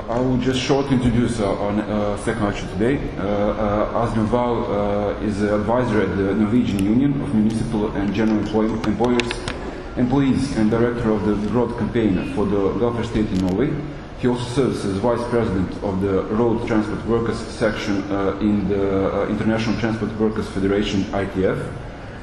I will just shortly introduce our second lecture today. Asbjørn Wahl is an advisor at the Norwegian Union of Municipal and General Employees and director of the Broad campaign for the welfare state in Norway. He also serves as vice president of the Road Transport Workers section in the International Transport Workers Federation (ITF)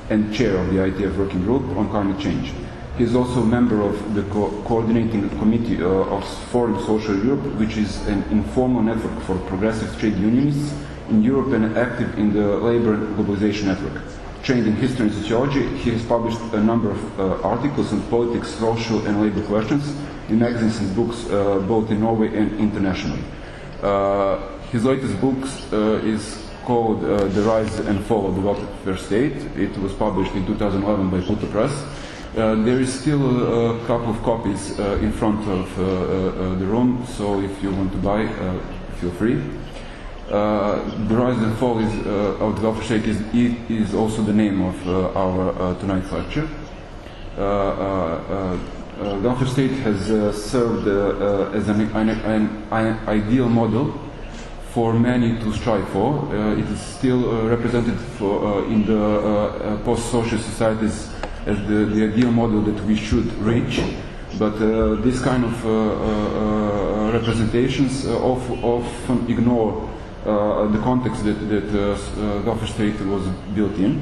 and chair of the ITF working group on climate change. He is also a member of the coordinating committee of Forum Social Europe, which is an informal network for progressive trade unionists in Europe and active in the labor and globalization network. Trained in history and sociology, he has published a number of articles on politics, social and labor questions in magazines and books both in Norway and internationally. His latest book is called The Rise and Fall of the Welfare State. It was published in 2011 by Pluto Press. There is still a couple of copies in front of the room, so if you want to buy, feel free. The Rise and Fall of the Welfare State is also the name of our tonight's lecture. Welfare state has served as an ideal model for many to strive for. It is still represented in the post-social societies as the ideal model that we should reach, but this kind of representations often ignore the context that welfare state was built in,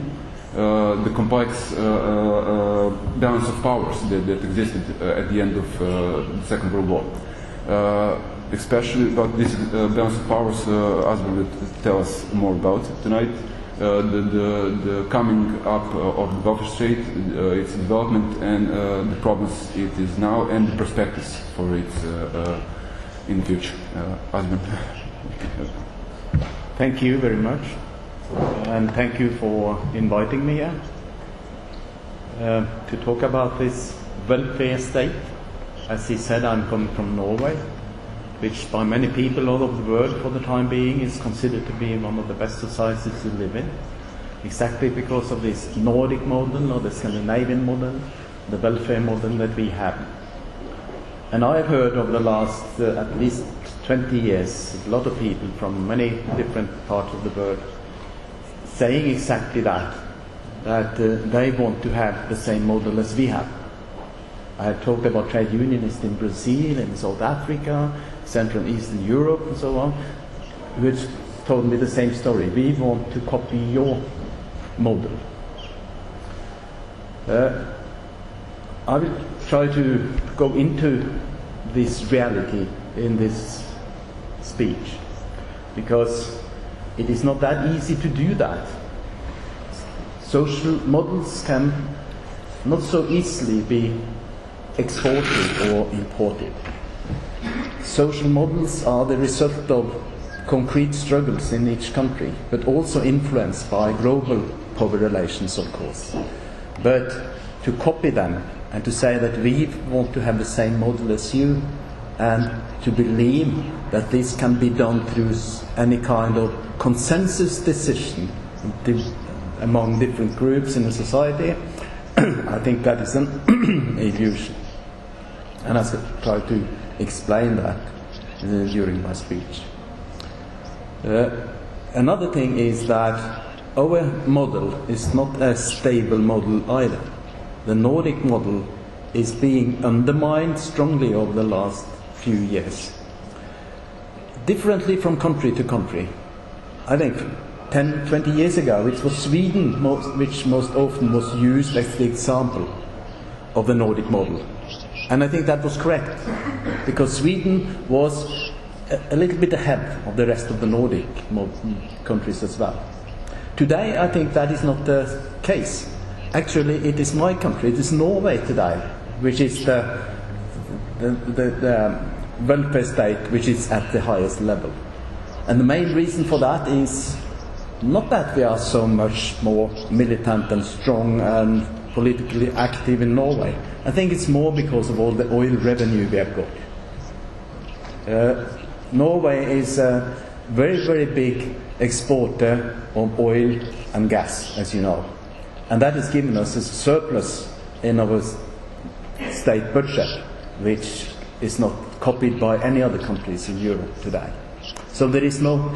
the complex balance of powers that existed at the end of the Second World War. Especially about this balance of powers, Asbjørn will tell us more about tonight. The coming up of the welfare state, its development, and the problems it is now, and the perspectives for it in the future. Asbjørn. Thank you very much, and thank you for inviting me here to talk about this welfare state. As he said, I'm coming from Norway, which by many people all over the world for the time being is considered to be one of the best societies to live in, exactly because of this Nordic model or the Scandinavian model, the welfare model that we have. And I have heard over the last at least 20 years a lot of people from many different parts of the world saying exactly that they want to have the same model as we have. I have talked about trade unionists in Brazil, in South Africa, Central and Eastern Europe and so on, which told me the same story. We want to copy your model. I will try to go into this reality in this speech, because it is not that easy to do that. Social models can not so easily be exported or imported. Social models are the result of concrete struggles in each country, but also influenced by global power relations, of course. But to copy them and to say that we want to have the same model as you, and to believe that this can be done through any kind of consensus decision among different groups in a society, I think that is an illusion. And I will try to explain that during my speech. Another thing is that our model is not a stable model either. The Nordic model is being undermined strongly over the last few years. Differently from country to country. I think 10, 20 years ago it was Sweden which most often was used as the example of the Nordic model. And I think that was correct, because Sweden was a little bit ahead of the rest of the Nordic countries as well. Today I think that is not the case. Actually it is my country, it is Norway today, which is the welfare state which is at the highest level. And the main reason for that is not that we are so much more militant and strong and politically active in Norway. I think it's more because of all the oil revenue we have got. Norway is a very, very big exporter of oil and gas, as you know. And that has given us a surplus in our state budget, which is not copied by any other countries in Europe today. So there is no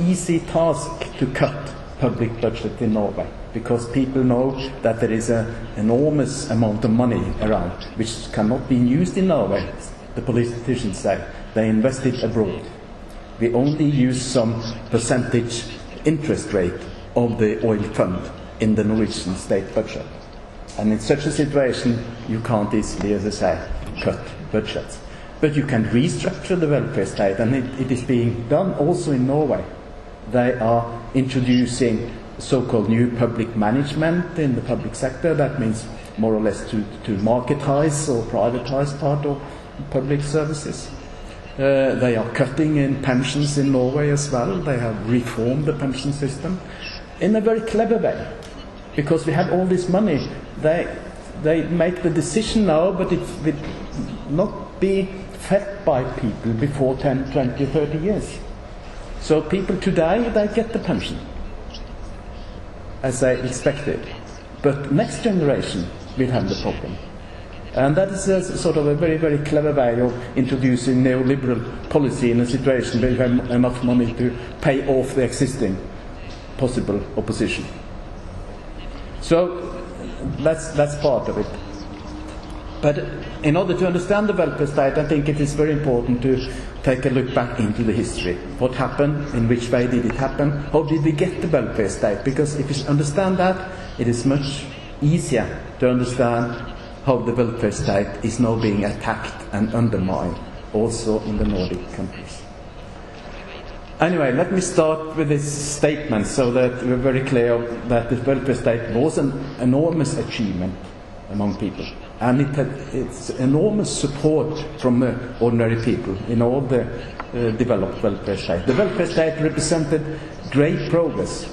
easy task to cut public budget in Norway, because people know that there is an enormous amount of money around which cannot be used in Norway. The politicians say they invest it abroad. We only use some percentage interest rate of the oil fund in the Norwegian state budget. And in such a situation, you can't easily, as I say, cut budgets. But you can restructure the welfare state, and it is being done also in Norway. They are introducing so-called new public management in the public sector. That means more or less to marketize or privatize part of public services. They are cutting in pensions in Norway as well. They have reformed the pension system in a very clever way, because we have all this money. They make the decision now, but it will not be fed by people before 10, 20, 30 years. So people today, they get the pension as they expected, but next generation will have the problem. And that is a sort of a very, very clever way of introducing neoliberal policy in a situation where you have enough money to pay off the existing possible opposition. So that's part of it. But in order to understand the welfare state, I think it is very important to take a look back into the history. What happened? In which way did it happen? How did we get the welfare state? Because if you understand that, it is much easier to understand how the welfare state is now being attacked and undermined, also in the Nordic countries. Anyway, let me start with this statement so that we're very clear that the welfare state was an enormous achievement among people. And it had its enormous support from ordinary people in all the developed welfare state. The welfare state represented great progress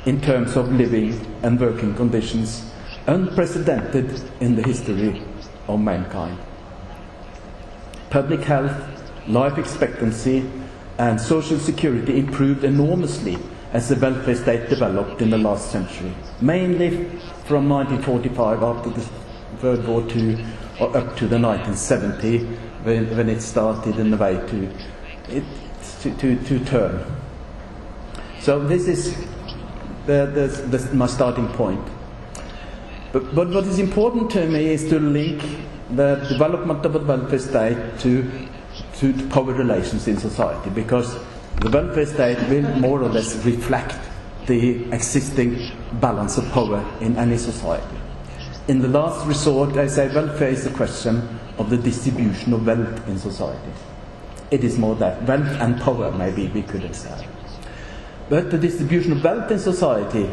in terms of living and working conditions, unprecedented in the history of mankind. Public health, life expectancy, and social security improved enormously as the welfare state developed in the last century, mainly from 1945 after the World War II or up to the 1970 when it started in the way to turn. So this is my starting point. But what is important to me is to link the development of the welfare state to power relations in society, because the welfare state will more or less reflect the existing balance of power in any society. In the last resort, I say welfare is a question of the distribution of wealth in society. It is more that wealth and power, maybe we could have said. But the distribution of wealth in society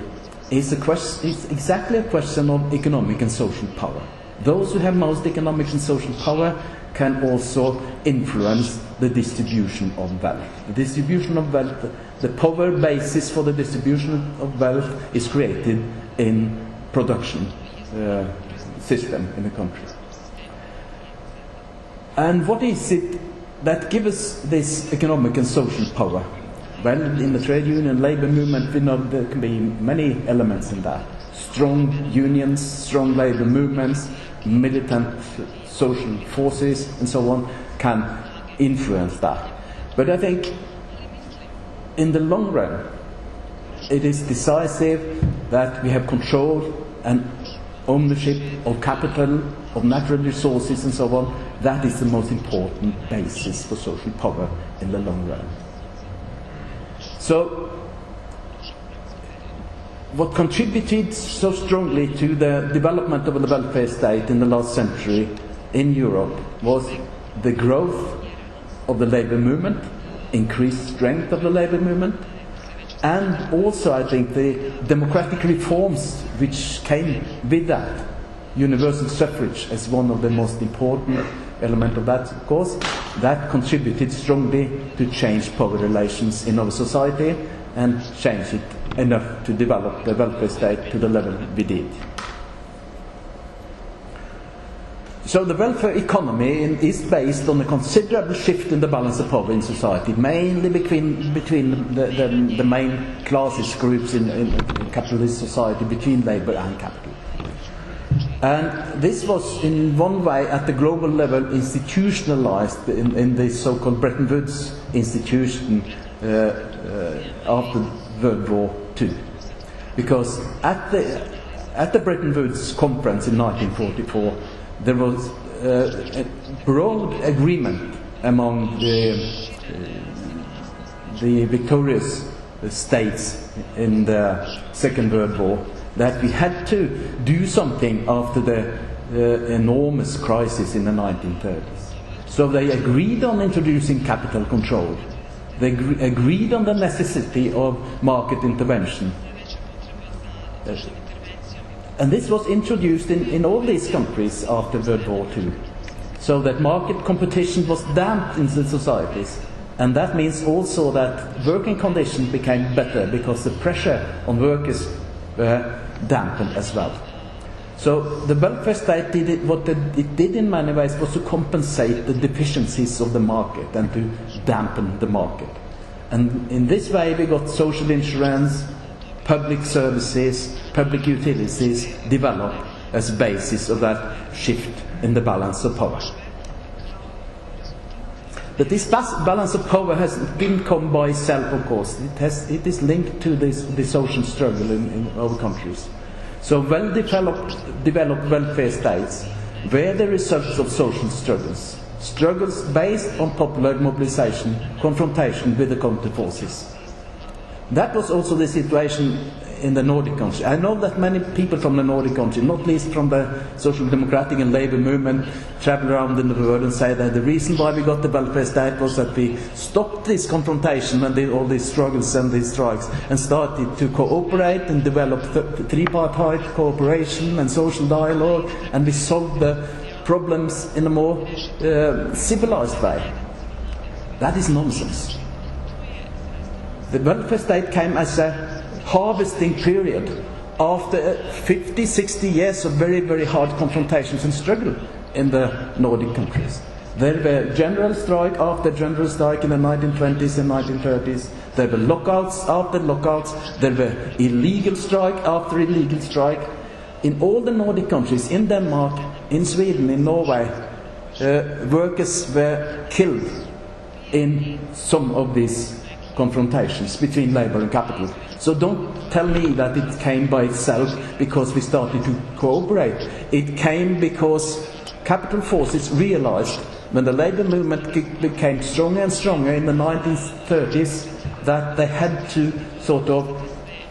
is exactly a question of economic and social power. Those who have most economic and social power can also influence the distribution of wealth. The distribution of wealth, the power basis for the distribution of wealth is created in production system in the country. And what is it that gives us this economic and social power? Well, in the trade union labor movement, we know there can be many elements in that. Strong unions, strong labor movements, militant social forces, and so on, can influence that. But I think in the long run, it is decisive that we have control and ownership of capital, of natural resources, and so on. That is the most important basis for social power in the long run. So, what contributed so strongly to the development of the welfare state in the last century in Europe was the growth of the labor movement, increased strength of the labor movement, and also, I think, the democratic reforms which came with that. Universal suffrage as one of the most important elements of that, of course, that contributed strongly to change power relations in our society and change it enough to develop the welfare state to the level we did. So the welfare economy is based on a considerable shift in the balance of power in society, mainly between the main classes groups in capitalist society, between labor and capital. And this was in one way at the global level institutionalized in the so-called Bretton Woods institution after World War II. Because at the Bretton Woods conference in 1944, there was a broad agreement among the victorious states in the Second World War that we had to do something after the enormous crisis in the 1930s. So they agreed on introducing capital control. They agreed on the necessity of market intervention. And this was introduced in all these countries after World War II. So that market competition was damped in the societies. And that means also that working conditions became better because the pressure on workers were dampened as well. So the welfare state did it, what it did in many ways was to compensate the deficiencies of the market and to dampen the market. And in this way we got social insurance, public services, public utilities developed as basis of that shift in the balance of power. But this balance of power didn't come by itself, of course. It is linked to the social struggle in our countries. So well-developed welfare states were the results of social struggles based on popular mobilization, confrontation with the counter forces. That was also the situation in the Nordic countries. I know that many people from the Nordic countries, not least from the social democratic and labour movement, travel around in the world and say that the reason why we got the welfare state was that we stopped this confrontation and all these struggles and these strikes and started to cooperate and develop tripartite cooperation and social dialogue, and we solved the problems in a more civilized way. That is nonsense. The welfare state came as a harvesting period after 50, 60 years of very, very hard confrontations and struggle in the Nordic countries. There were general strike after general strike in the 1920s and 1930s. There were lockouts after lockouts. There were illegal strike after illegal strike. In all the Nordic countries, in Denmark, in Sweden, in Norway, workers were killed in some of these confrontations between labour and capital. So don't tell me that it came by itself because we started to cooperate. It came because capital forces realized when the labour movement became stronger and stronger in the 1930s that they had to sort of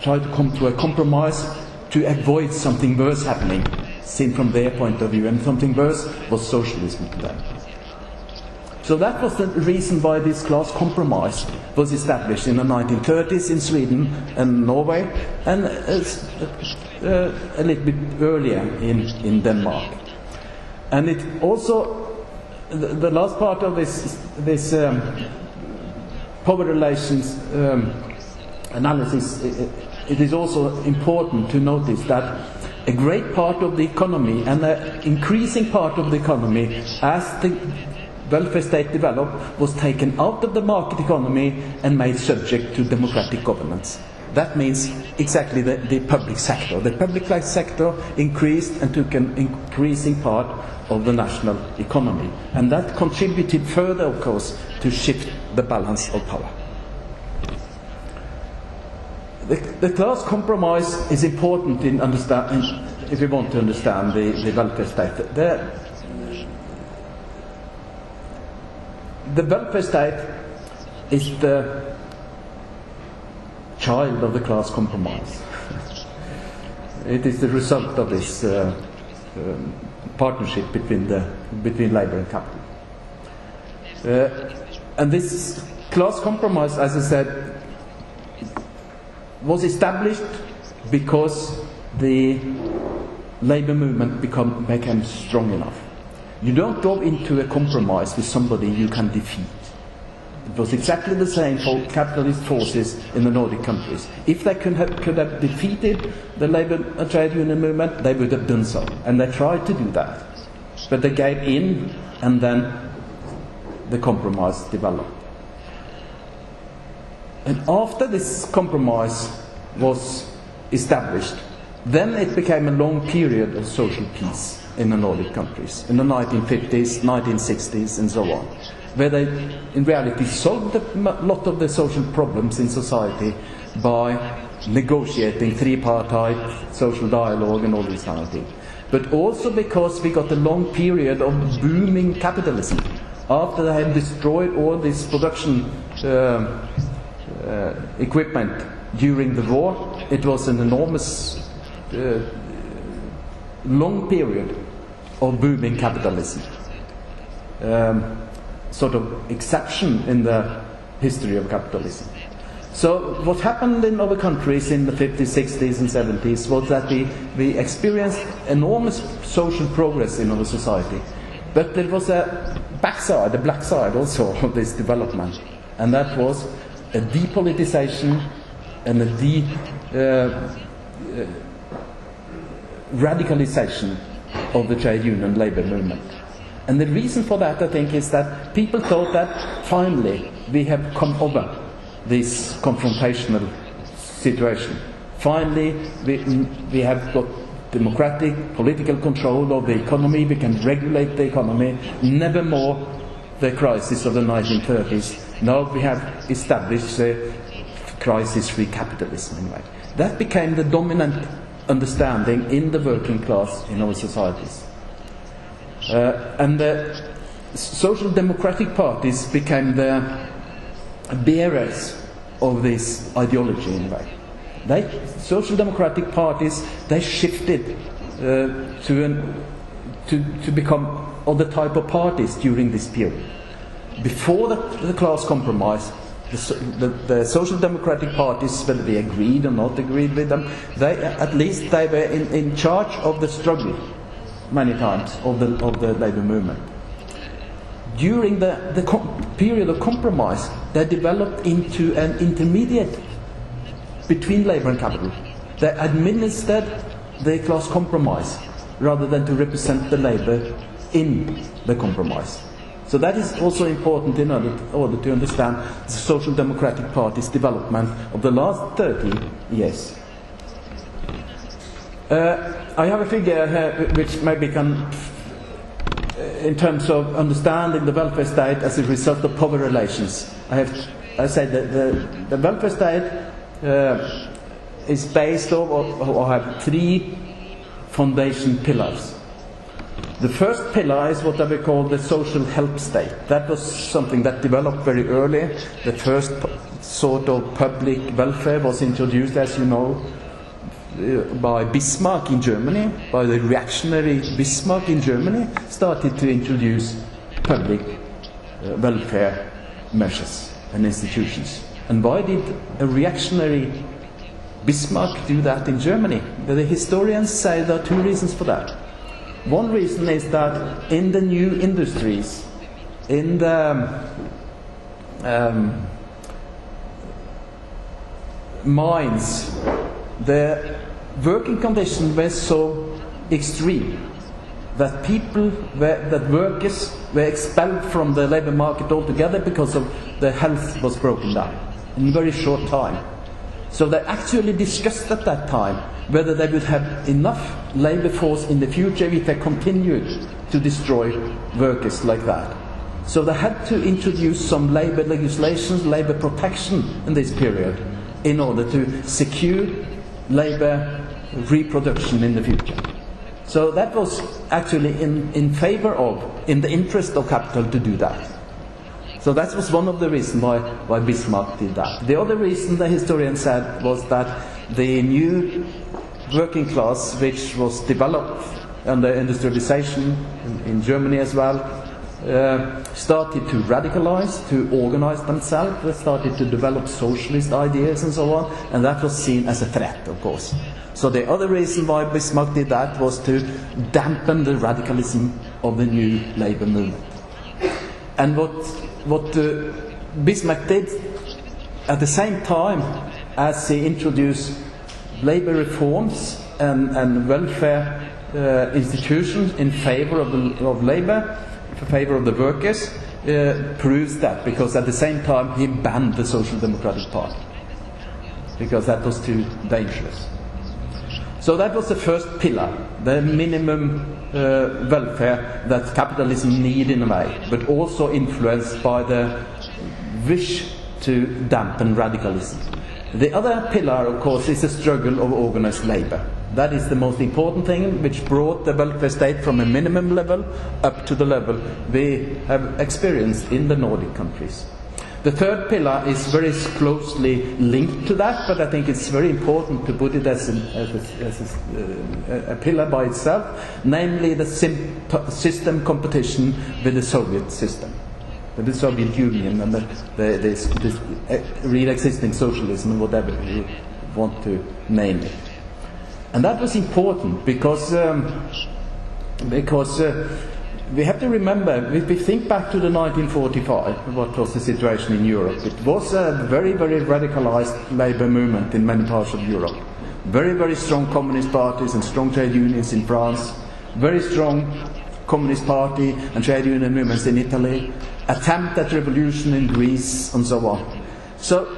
try to come to a compromise to avoid something worse happening, seen from their point of view, and something worse was socialism to them. So that was the reason why this class compromise was established in the 1930s in Sweden and Norway, and a little bit earlier in Denmark. And it also, the last part of this power relations analysis, it is also important to notice that a great part of the economy and an increasing part of the economy as the welfare state developed was taken out of the market economy and made subject to democratic governance. That means exactly the public sector. The public sector increased and took an increasing part of the national economy. And that contributed further, of course, to shift the balance of power. The class compromise is important in understanding, if we want to understand the welfare state. The welfare state is the child of the class compromise. It is the result of this partnership between labour and capital. And this class compromise, as I said, was established because the labour movement became strong enough. You don't go into a compromise with somebody you can defeat. It was exactly the same for capitalist forces in the Nordic countries. If they could have defeated the labour and trade union movement, they would have done so. And they tried to do that. But they gave in, and then the compromise developed. And after this compromise was established, Then it became a long period of social peace in the Nordic countries, in the 1950s, 1960s, and so on, where they in reality solved a lot of the social problems in society by negotiating tripartite social dialogue and all this kind of thing. But also because we got a long period of booming capitalism. After they had destroyed all this production equipment during the war, it was an enormous long period of booming capitalism. Sort of exception in the history of capitalism. So what happened in other countries in the 50s, 60s and 70s was that we experienced enormous social progress in our society. But there was a backside, a black side also of this development. And that was a depoliticization and a radicalization of the trade union labor movement. And the reason for that, I think, is that people thought that finally we have come over this confrontational situation. Finally, we have got democratic political control of the economy, we can regulate the economy, never more the crisis of the 1930s. Now we have established the crisis-free capitalism anyway. That became the dominant understanding in the working class in our societies. And the social democratic parties became the bearers of this ideology in a way. Social democratic parties, they shifted to become other type of parties during this period. Before the class compromise, the social democratic parties, whether they agreed or not agreed with them, at least they were in charge of the struggle many times of the labour movement. During the period of compromise, they developed into an intermediate between labour and capital. They administered the class compromise rather than to represent the labour in the compromise. So that is also important in order to understand the Social Democratic Party's development of the last 30 years. I have a figure here which maybe can, in terms of understanding the welfare state as a result of power relations. I said that the welfare state is based on or have three foundation pillars. The first pillar is what I would call the social help state. That was something that developed very early. The first sort of public welfare was introduced, as you know, by Bismarck in Germany, by the reactionary Bismarck in Germany, started to introduce public welfare measures and institutions. And why did a reactionary Bismarck do that in Germany? The historians say there are two reasons for that. One reason is that in the new industries, in the mines, the working conditions were so extreme that workers were expelled from the labour market altogether because of the health was broken down in a very short time. So they actually discussed at that time whether they would have enough labour force in the future if they continued to destroy workers like that. So they had to introduce some labour legislation, labour protection in this period in order to secure labour reproduction in the future. So that was actually in favour of, in the interest of capital to do that. So that was one of the reasons why Bismarck did that. The other reason the historian said was that the new working class, which was developed under industrialization in Germany as well, started to radicalize, to organize themselves. They started to develop socialist ideas and so on, and that was seen as a threat, of course. So the other reason why Bismarck did that was to dampen the radicalism of the new labour movement. And what Bismarck did at the same time as he introduced labour reforms and welfare institutions in favour of labour, in favour of the workers, proves that, because at the same time he banned the Social Democratic Party because that was too dangerous. So that was the first pillar, the minimum welfare that capitalism need in a way, but also influenced by the wish to dampen radicalism. The other pillar, of course, is the struggle of organized labor. That is the most important thing, which brought the welfare state from a minimum level up to the level we have experienced in the Nordic countries. The third pillar is very closely linked to that, but I think it's very important to put it as a pillar by itself, namely the system competition with the Soviet system, with the Soviet Union and this real existing socialism, whatever you want to name it. And that was important because we have to remember, if we think back to the 1945, what was the situation in Europe? It was a very, very radicalized labor movement in many parts of Europe. Very, very strong communist parties and strong trade unions in France. Very strong communist party and trade union movements in Italy. Attempt at revolution in Greece and so on. So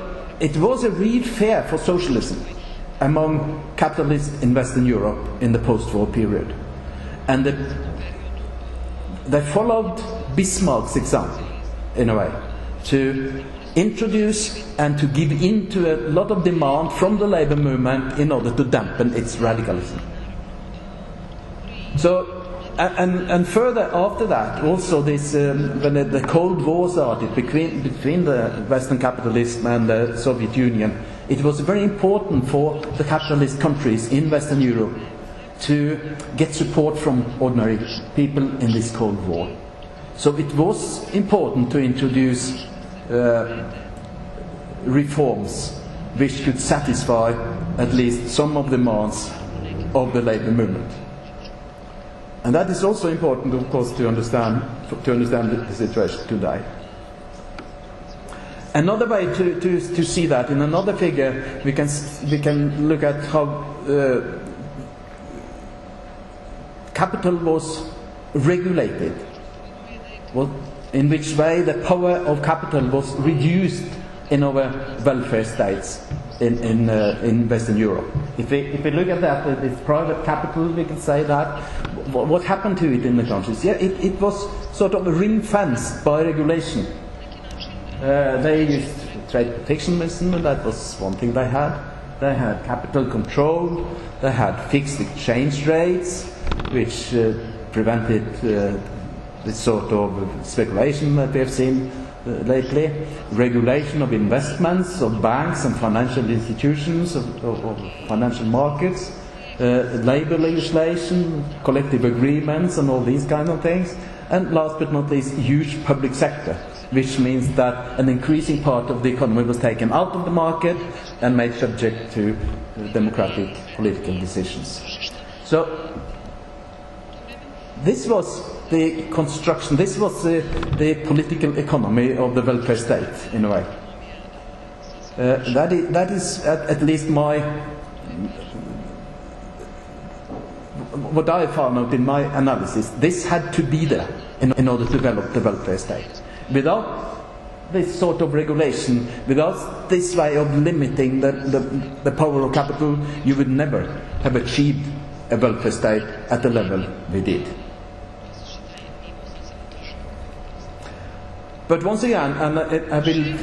it was a real fear for socialism among capitalists in Western Europe in the post-war period. And they followed Bismarck's example, in a way, to introduce and to give in to a lot of demand from the labor movement in order to dampen its radicalism. So, and further after that, also this, when the Cold War started between the Western capitalism and the Soviet Union, it was very important for the capitalist countries in Western Europe to get support from ordinary people in this Cold War. So it was important to introduce reforms which could satisfy at least some of the demands of the labor movement. And that is also important, of course, to understand the situation today. Another way to see that, in another figure, we can look at how capital was regulated. Well, in which way the power of capital was reduced in our welfare states in Western Europe. If we look at that, this private capital, we can say that. What happened to it in the countries? Yeah, it was sort of ring-fenced by regulation. They used trade protectionism, and that was one thing they had. They had capital control, they had fixed exchange rates, which prevented this sort of speculation that we have seen lately. Regulation of investments, of banks and financial institutions, of financial markets, labor legislation, collective agreements and all these kind of things. And last but not least, huge public sector, which means that an increasing part of the economy was taken out of the market and made subject to democratic political decisions. So this was the construction, this was the political economy of the welfare state, in a way. That is at least what I found out in my analysis. This had to be there in order to develop the welfare state. Without this sort of regulation, without this way of limiting the power of capital, you would never have achieved a welfare state at the level we did. But once again, and I will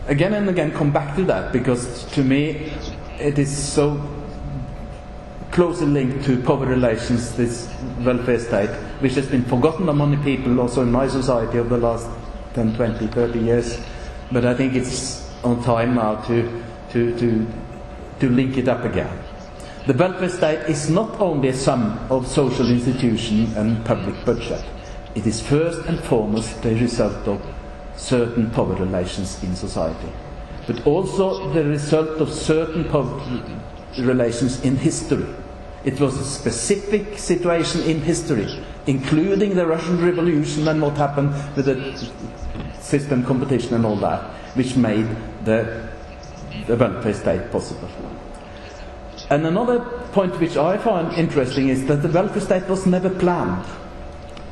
again and again come back to that, because to me it is so closely linked to power relations, this welfare state, which has been forgotten among many people also in my society over the last 10, 20, 30 years. But I think it's on time now to link it up again. The welfare state is not only a sum of social institution and public budget. It is first and foremost the result of certain power relations in society, but also the result of certain power relations in history. It was a specific situation in history, including the Russian Revolution and what happened with the system competition and all that, which made the welfare state possible. And another point which I find interesting is that the welfare state was never planned.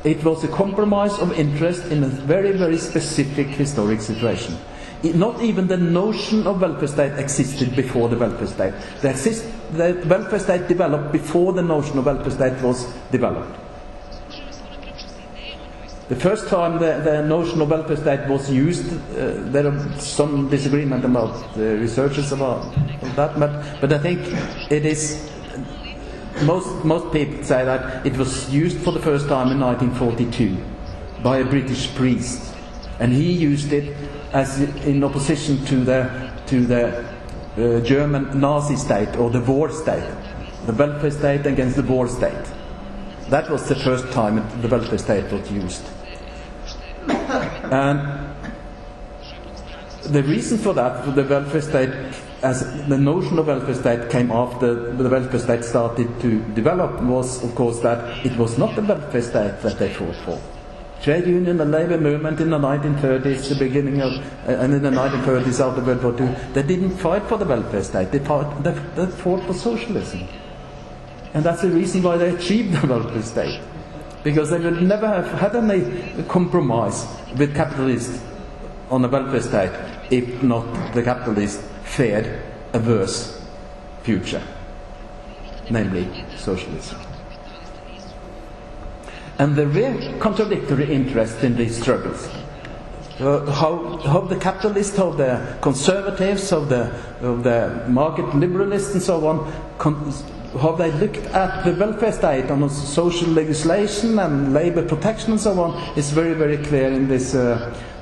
It was a compromise of interest in a very, very specific historic situation. Not even the notion of welfare state existed before the welfare state. The welfare state developed before the notion of welfare state was developed. The first time the notion of welfare state was used, there are some disagreement about the researchers about that, but I think it is, most people say that it was used for the first time in 1942 by a British priest, and he used it as in opposition to the German Nazi state or the war state, the welfare state against the war state. That was the first time the welfare state was used. And the reason for that, for the welfare state, as the notion of welfare state came after the welfare state started to develop, was of course that it was not the welfare state that they fought for. Trade union and labour movement in the 1930s, the beginning of, and in the 1930s after World War II, they didn't fight for the welfare state, they fought for socialism. And that's the reason why they achieved the welfare state. Because they would never have had any compromise with capitalists on the welfare state if not the capitalists feared a worse future, namely socialism. And there were contradictory interests in these struggles. How the capitalists, how the conservatives, how the market liberalists and so on, how they looked at the welfare state on social legislation and labour protection and so on, is very, very clear in this.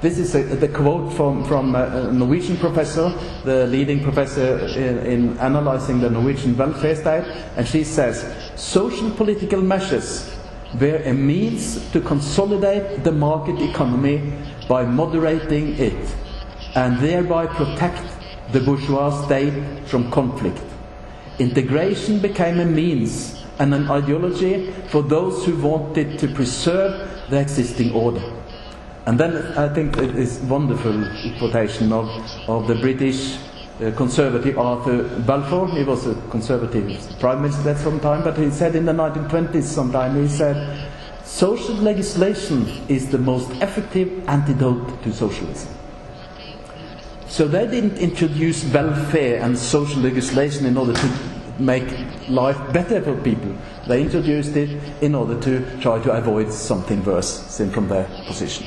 This is the quote from a Norwegian professor, the leading professor in analysing the Norwegian welfare state, and she says, social political measures were a means to consolidate the market economy by moderating it, and thereby protect the bourgeois state from conflict. Integration became a means and an ideology for those who wanted to preserve the existing order. And then I think it is wonderful quotation of the British conservative Arthur Balfour. He was a conservative prime minister at some time, but he said in the 1920s sometime, he said, social legislation is the most effective antidote to socialism. So they didn't introduce welfare and social legislation in order to make life better for people. They introduced it in order to try to avoid something worse, seen from their position.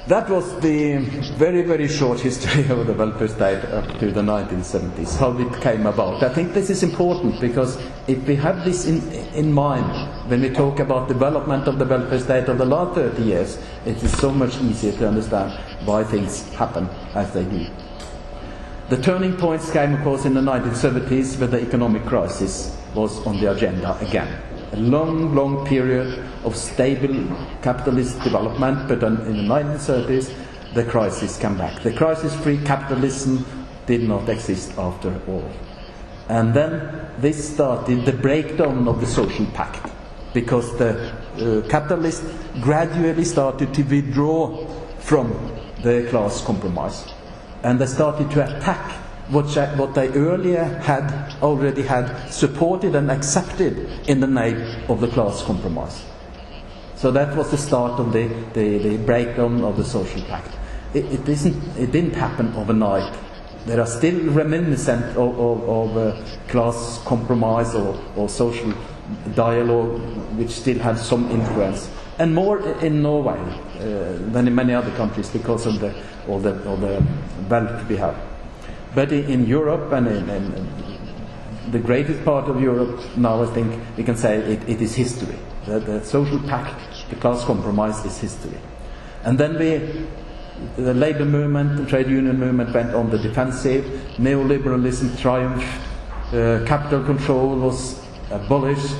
That was the very, very short history of the welfare state up to the 1970s, how it came about. I think this is important because if we have this in mind when we talk about development of the welfare state of the last 30 years, it is so much easier to understand why things happen as they do. The turning points came, of course, in the 1970s, where the economic crisis was on the agenda again. A long, long period of stable capitalist development, but in the 1930s, the crisis came back. The crisis-free capitalism did not exist after all. And then this started the breakdown of the social pact, because the capitalists gradually started to withdraw from the class compromise. And they started to attack what they earlier already had supported and accepted in the name of the class compromise. So that was the start of the breakdown of the social pact. It didn't happen overnight. There are still reminiscent of class compromise or social dialogue, which still had some influence, and more in Norway than in many other countries because of all the wealth we have. But in Europe and in the greatest part of Europe now, I think we can say it is history. The social pact, the class compromise, is history. And then the labour movement, the trade union movement went on the defensive. Neoliberalism triumphed. Capital control was abolished.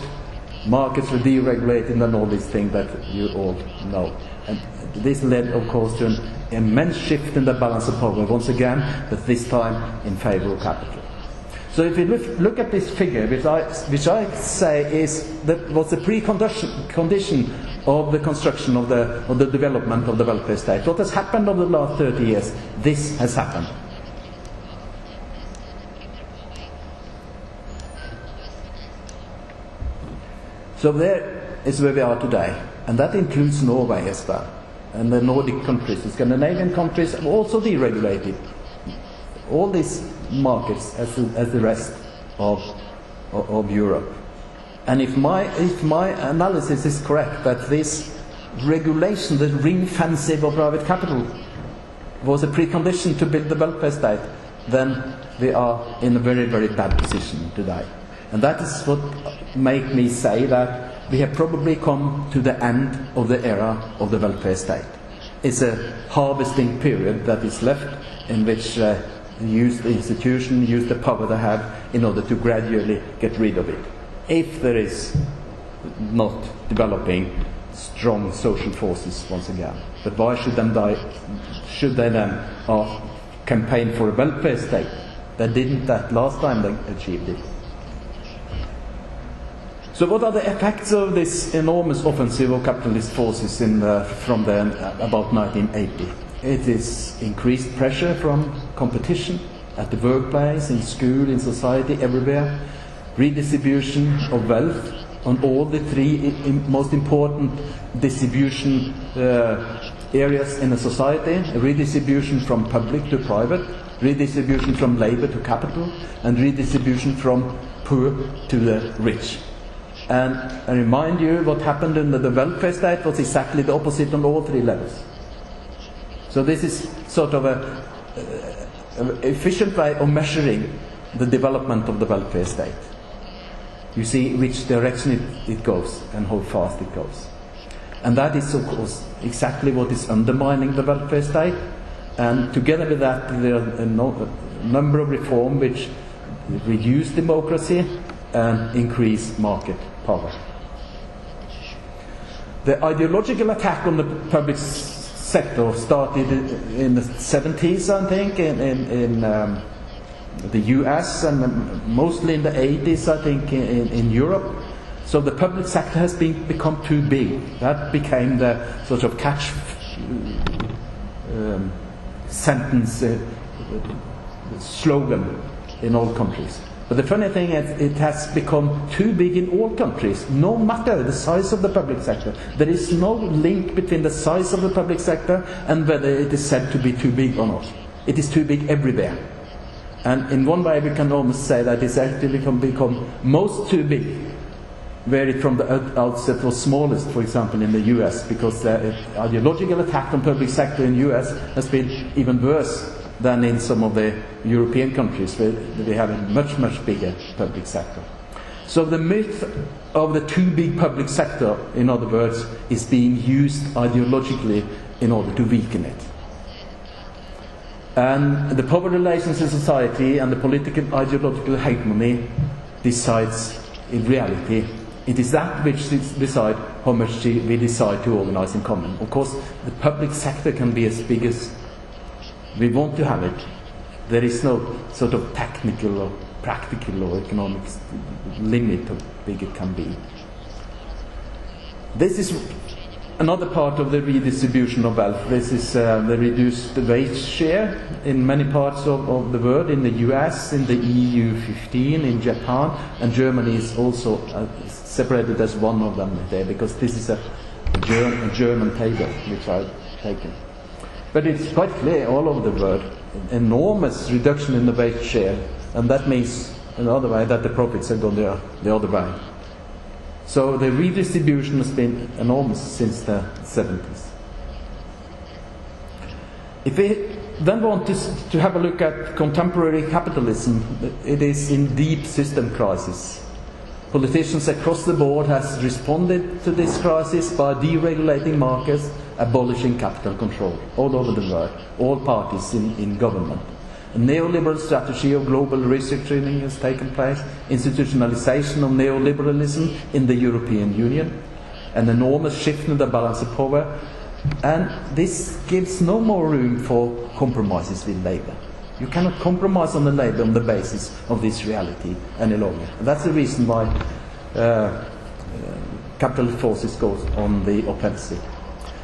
Markets were deregulated, and all these things that you all know. And this led, of course, to an immense shift in the balance of power once again, but this time in favour of capital. So if you look at this figure, which I say was the precondition of the construction of the development of the welfare state. What has happened over the last 30 years? This has happened. So there is where we are today, and that includes Norway as well. and the Nordic countries, the Scandinavian countries, have also deregulated all these markets as the rest of Europe. And if my analysis is correct, that this regulation, the ring fencing of private capital, was a precondition to build the welfare state, then we are in a very, very bad position today. And that is what makes me say that we have probably come to the end of the era of the welfare state. It's a harvesting period that is left, in which use the institution, use the power they have in order to gradually get rid of it. If there is not developing strong social forces once again. But why should they then campaign for a welfare state? They didn't that last time they achieved it. So what are the effects of this enormous offensive of capitalist forces from about 1980? It is increased pressure from competition at the workplace, in school, in society, everywhere. Redistribution of wealth on all the three most important distribution areas in a society. Redistribution from public to private, redistribution from labor to capital, and redistribution from poor to the rich. And I remind you, what happened under the welfare state was exactly the opposite on all three levels. So this is sort of an efficient way of measuring the development of the welfare state. You see which direction it goes and how fast it goes. And that is, of course, exactly what is undermining the welfare state. And together with that, there are a number of reforms which reduce democracy and increase market power. The ideological attack on the public sector started in the 70s, I think, in the US, and mostly in the 80s, I think, in Europe. So the public sector has become too big. That became the sort of catch sentence slogan in all countries. But the funny thing is, it has become too big in all countries, no matter the size of the public sector. There is no link between the size of the public sector and whether it is said to be too big or not. It is too big everywhere. And in one way we can almost say that it's actually become most too big, where it from the outset was smallest, for example, in the US, because the ideological attack on public sector in the US has been even worse than in some of the European countries, where we have a much, much bigger public sector. So the myth of the too big public sector, in other words, is being used ideologically in order to weaken it. And the power relations in society and the political ideological hegemony decides, in reality, it is that which decides how much we decide to organize in common. Of course, the public sector can be as big as we want to have it. There is no sort of technical or practical or economic limit of how big it can be. This is another part of the redistribution of wealth. This is the reduced wage share in many parts of the world, in the US, in the EU 15, in Japan, and Germany is also separated as one of them there, because this is a German table which I've taken. But it's quite clear all over the world, enormous reduction in the wage share, and that means, another way, that the profits are gone the other way. So the redistribution has been enormous since the 70s. If we then want to have a look at contemporary capitalism, it is in deep system crisis. Politicians across the board has responded to this crisis by deregulating markets, abolishing capital control all over the world, all parties in government. A neoliberal strategy of global restructuring has taken place, institutionalization of neoliberalism in the European Union, an enormous shift in the balance of power, and this gives no more room for compromises with labour. You cannot compromise on the labour on the basis of this reality any longer. And that's the reason why capitalist forces go on the offensive.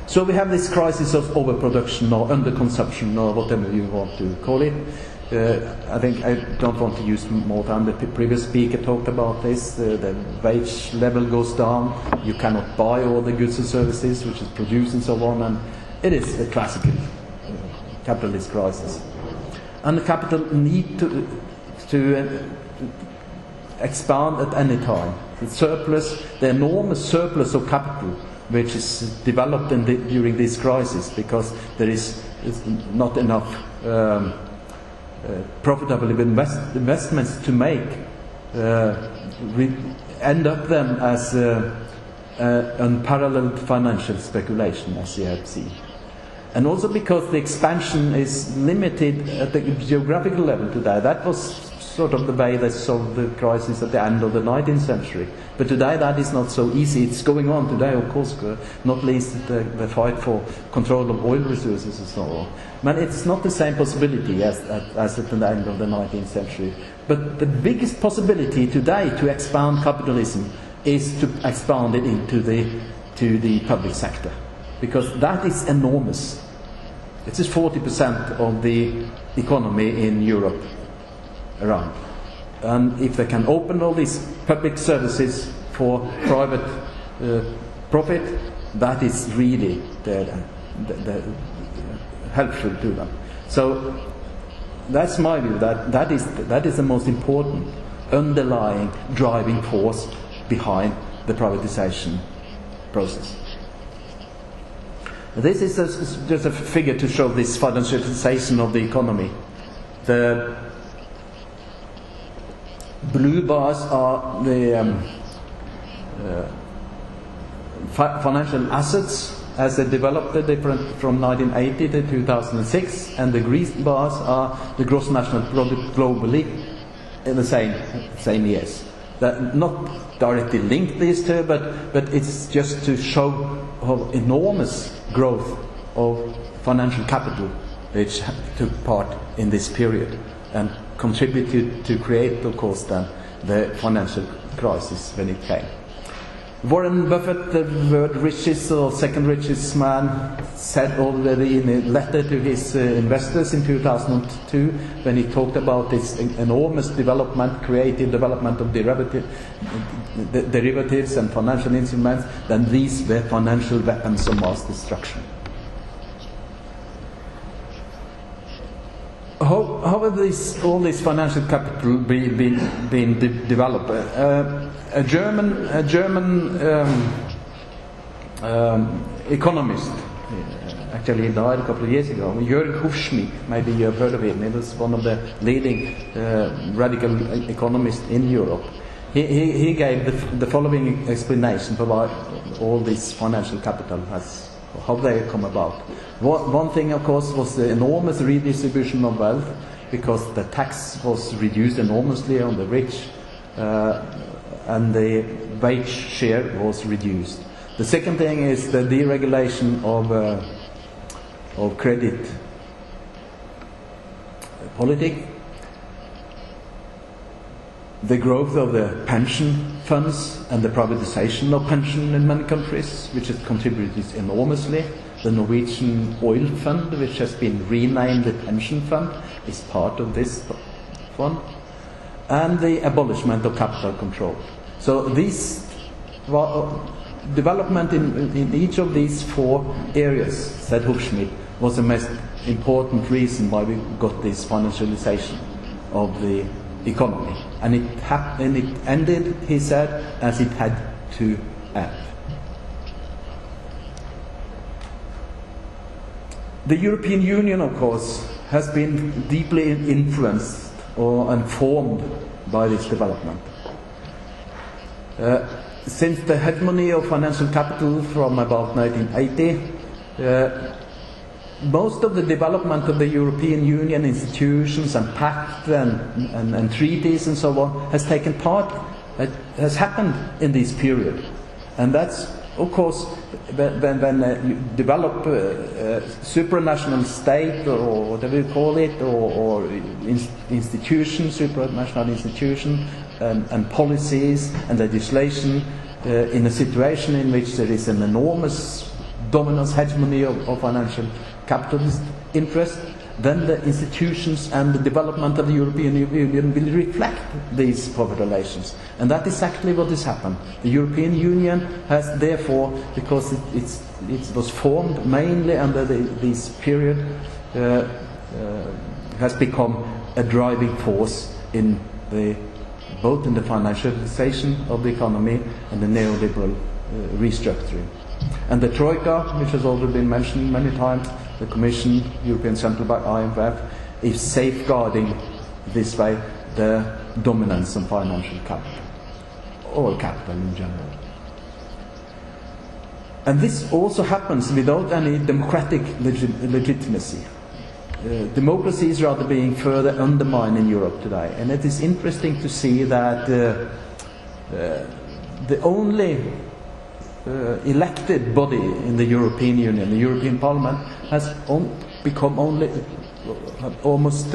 So we have this crisis of overproduction or underconsumption or whatever you want to call it. I think I don't want to use more time. The previous speaker talked about this. The wage level goes down. You cannot buy all the goods and services which is produced and so on. It is a classical capitalist crisis. And the capital need to expand at any time. The enormous surplus of capital which is developed during this crisis, because there is not enough profitable investments to make, end up them as unparalleled financial speculation, as you have seen. And also because the expansion is limited at the geographical level today. That was sort of the way they solved the crisis at the end of the 19th century. But today that is not so easy. It's going on today, of course, not least the fight for control of oil resources and so on. But it's not the same possibility as at the end of the 19th century. But the biggest possibility today to expand capitalism is to expand it to the public sector, because that is enormous. It is 40% of the economy in Europe around. And if they can open all these public services for private profit, that is really helpful to them. So that's my view, that is the most important underlying driving force behind the privatization process. This is just a figure to show this financialization of the economy. The blue bars are the financial assets as they developed different from 1980 to 2006, and the green bars are the gross national product globally in the same years. That not directly linked these two, but it's just to show how enormous growth of financial capital which took part in this period and contributed to create, of course, then the financial crisis when it came. Warren Buffett, the world richest or second richest man, said already in a letter to his investors in 2002, when he talked about this enormous creative development of derivatives and financial instruments, then these were financial weapons of mass destruction. How have all this financial capital been developed? A German economist, actually he died a couple of years ago, Jörg Hufschmidt, maybe you have heard of him. He was one of the leading radical economists in Europe. He gave the following explanation for why all this financial capital how they come about. One thing, of course, was the enormous redistribution of wealth, because the tax was reduced enormously on the rich, and the wage share was reduced. The second thing is the deregulation of credit politic, the growth of the pension funds and the privatization of pension in many countries, which has contributed enormously. The Norwegian oil fund, which has been renamed the pension fund, is part of this fund. And the abolishment of capital control. So this development in each of these four areas, said Hufschmidt, was the most important reason why we got this financialization of the economy. And it ended, he said, as it had to end. The European Union, of course, has been deeply influenced or informed by this development. Since the hegemony of financial capital from about 1980, most of the development of the European Union institutions and pacts and treaties and so on has has happened in this period. And that's, of course, when you develop a supranational state, or whatever you call it, or institution, supranational institution, and policies and legislation in a situation in which there is an enormous dominance hegemony of financial capitalist interest, then the institutions and the development of the European Union will reflect these power relations. And that is actually what has happened. The European Union has therefore, because it was formed mainly under this period, has become a driving force in both in the financialization of the economy and the neoliberal restructuring. And the Troika, which has already been mentioned many times, the Commission, European Central Bank, IMF, is safeguarding this way the dominance of financial capital, or capital in general. And this also happens without any democratic legitimacy. Democracy is rather being further undermined in Europe today. And it is interesting to see that the only elected body in the European Union, the European Parliament, has become almost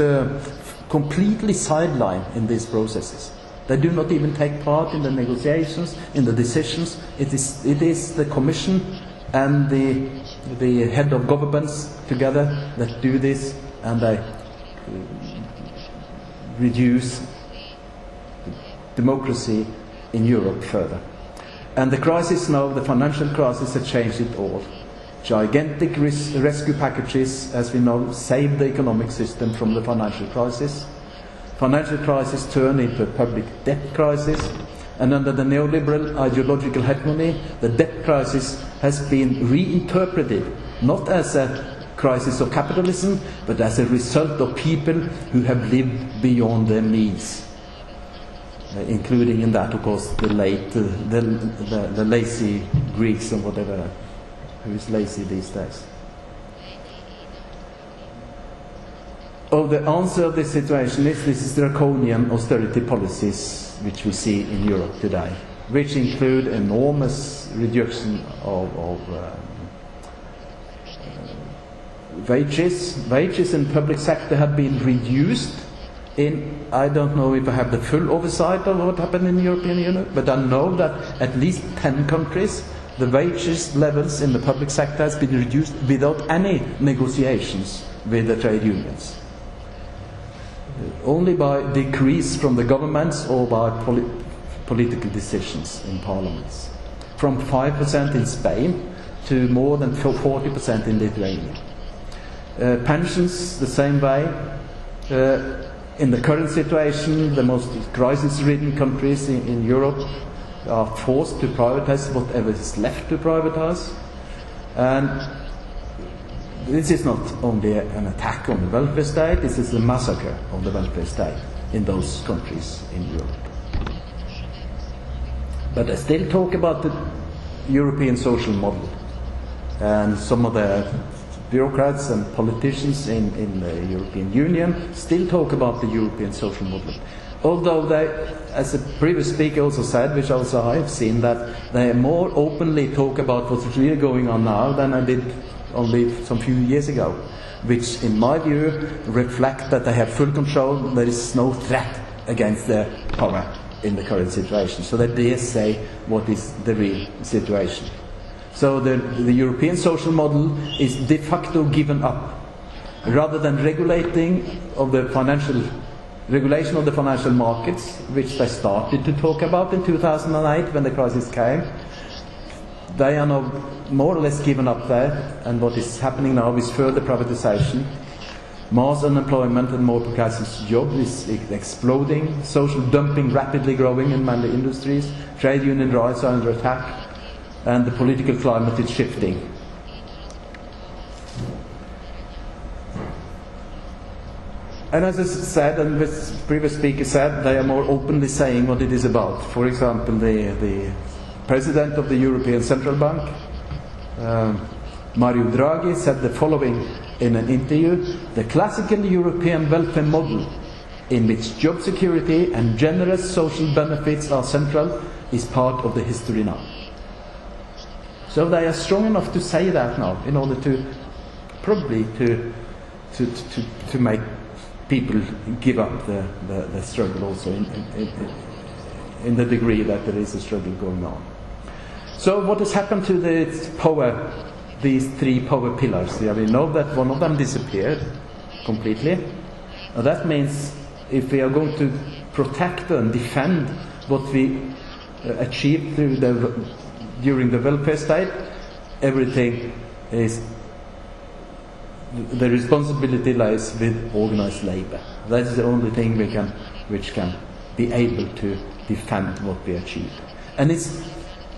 completely sidelined in these processes. They do not even take part in the negotiations, in the decisions. It is the Commission and the head of governments together that do this, and they reduce democracy in Europe further. And the crisis now, the financial crisis, has changed it all. Gigantic rescue packages, as we know, saved the economic system from the financial crisis. Financial crisis turned into a public debt crisis, and under the neoliberal ideological hegemony, the debt crisis has been reinterpreted not as a crisis of capitalism, but as a result of people who have lived beyond their means. Including in that, of course, the lazy Greeks and whatever, who is lazy these days. The answer of this situation is draconian austerity policies which we see in Europe today, which include enormous reduction of wages. Wages in public sector have been reduced. I don't know if I have the full oversight of what happened in the European Union, but I know that at least 10 countries, the wages levels in the public sector has been reduced without any negotiations with the trade unions. Only by decrease from the governments or by political decisions in parliaments. From 5% in Spain to more than 40% in Lithuania. Pensions, the same way. In the current situation, the most crisis-ridden countries in Europe are forced to privatize whatever is left to privatize. And this is not only an attack on the welfare state, this is a massacre of the welfare state in those countries in Europe. But I still talk about the European social model. And some of the bureaucrats and politicians in the European Union still talk about the European social model. Although they, as a previous speaker also said, which also I have seen, that they more openly talk about what's really going on now than I did only some few years ago, which in my view reflect that they have full control, there is no threat against their power in the current situation. So they dare say what is the real situation. So the European social model is de facto given up. Rather than regulation of the financial markets, which they started to talk about in 2008 when the crisis came, they are now more or less given up there, and what is happening now is further privatization. Mass unemployment and more precarious jobs is exploding, social dumping rapidly growing in many industries, trade union rights are under attack, and the political climate is shifting. And as I said, and the previous speaker said, they are more openly saying what it is about. For example, the President of the European Central Bank, Mario Draghi, said the following in an interview: "The classical European welfare model, in which job security and generous social benefits are central, is part of the history now." So they are strong enough to say that now, in order to probably to make people give up the struggle also in the degree that there is a struggle going on. So what has happened to these three power pillars? Yeah, we know that one of them disappeared. completely. That means if we are going to protect and defend what we achieved during the welfare state, everything is, the responsibility lies with organized labor. That is the only thing which can be able to defend what we achieved. And it's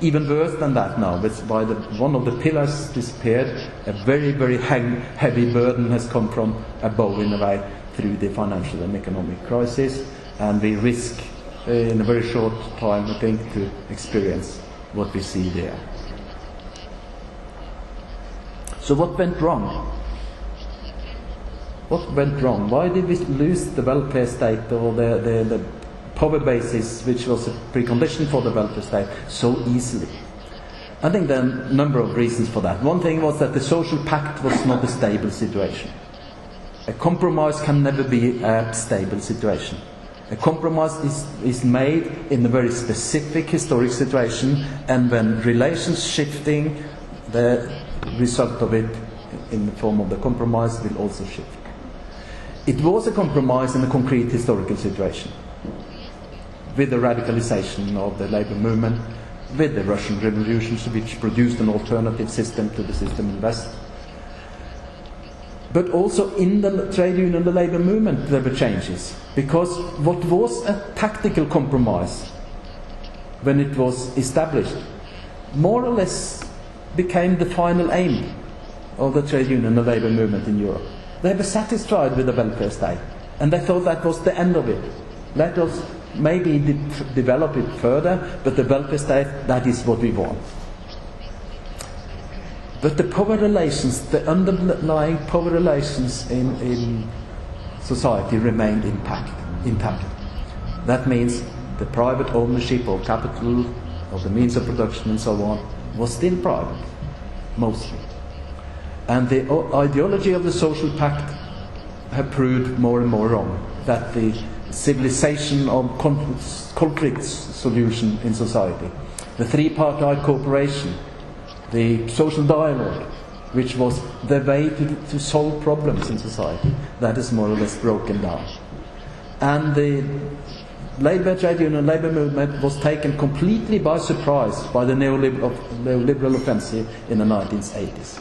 even worse than that now. One of the pillars disappeared, a very, very heavy burden has come from above in a way through the financial and economic crisis, and we risk in a very short time, I think, to experience what we see there. So what went wrong? What went wrong? Why did we lose the welfare state, or the power basis, which was a precondition for the welfare state, so easily? I think there are a number of reasons for that. One thing was that the social pact was not a stable situation. A compromise can never be a stable situation. A compromise is made in a very specific historic situation, and when relations shifting, the result of it in the form of the compromise will also shift. It was a compromise in a concrete historical situation, with the radicalization of the labor movement, with the Russian revolutions, which produced an alternative system to the system in West. But also in the trade union, the labor movement, there were changes. Because what was a tactical compromise when it was established, more or less became the final aim of the trade union and the labor movement in Europe. They were satisfied with the welfare state, and they thought that was the end of it. Let us maybe develop it further, but the welfare state, that is what we want. But the power relations, the underlying power relations in society remained intact. That means the private ownership of capital, of the means of production and so on, was still private, mostly. And the ideology of the social pact have proved more and more wrong, that the civilization of conflict solution in society, the three-party cooperation, the social dialogue, which was the way to solve problems in society, that is more or less broken down. And the labor trade union, labor movement was taken completely by surprise by the neoliberal offensive in the 1980s.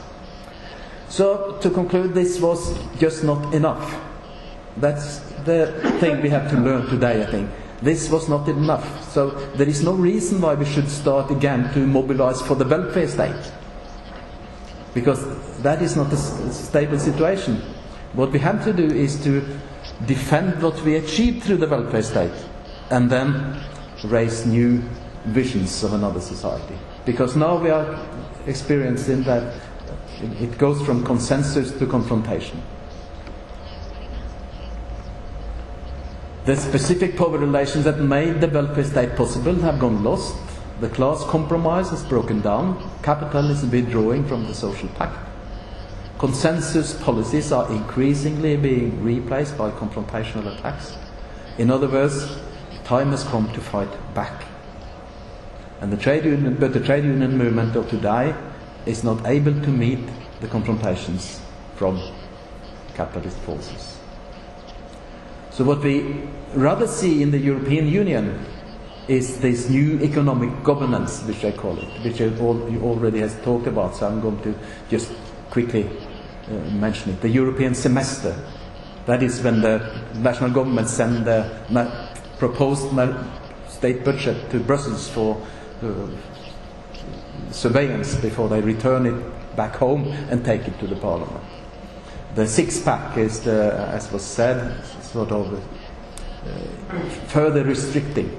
So, to conclude, this was just not enough. That's the thing we have to learn today, I think. This was not enough. So there is no reason why we should start again to mobilize for the welfare state, because that is not a stable situation. What we have to do is to defend what we achieved through the welfare state, and then raise new visions of another society. Because now we are experiencing that it goes from consensus to confrontation. The specific power relations that made the welfare state possible have gone lost. The class compromise has broken down. Capital is withdrawing from the social pact. Consensus policies are increasingly being replaced by confrontational attacks. In other words, time has come to fight back. And the trade union movement of today is not able to meet the confrontations from capitalist forces. So what we rather see in the European Union is this new economic governance, which I call it, which you already has talked about, so I'm going to just quickly mention it. The European semester, that is when the national government send the proposed state budget to Brussels for surveillance before they return it back home and take it to the parliament. The six-pack is, as was said, sort of further restricting,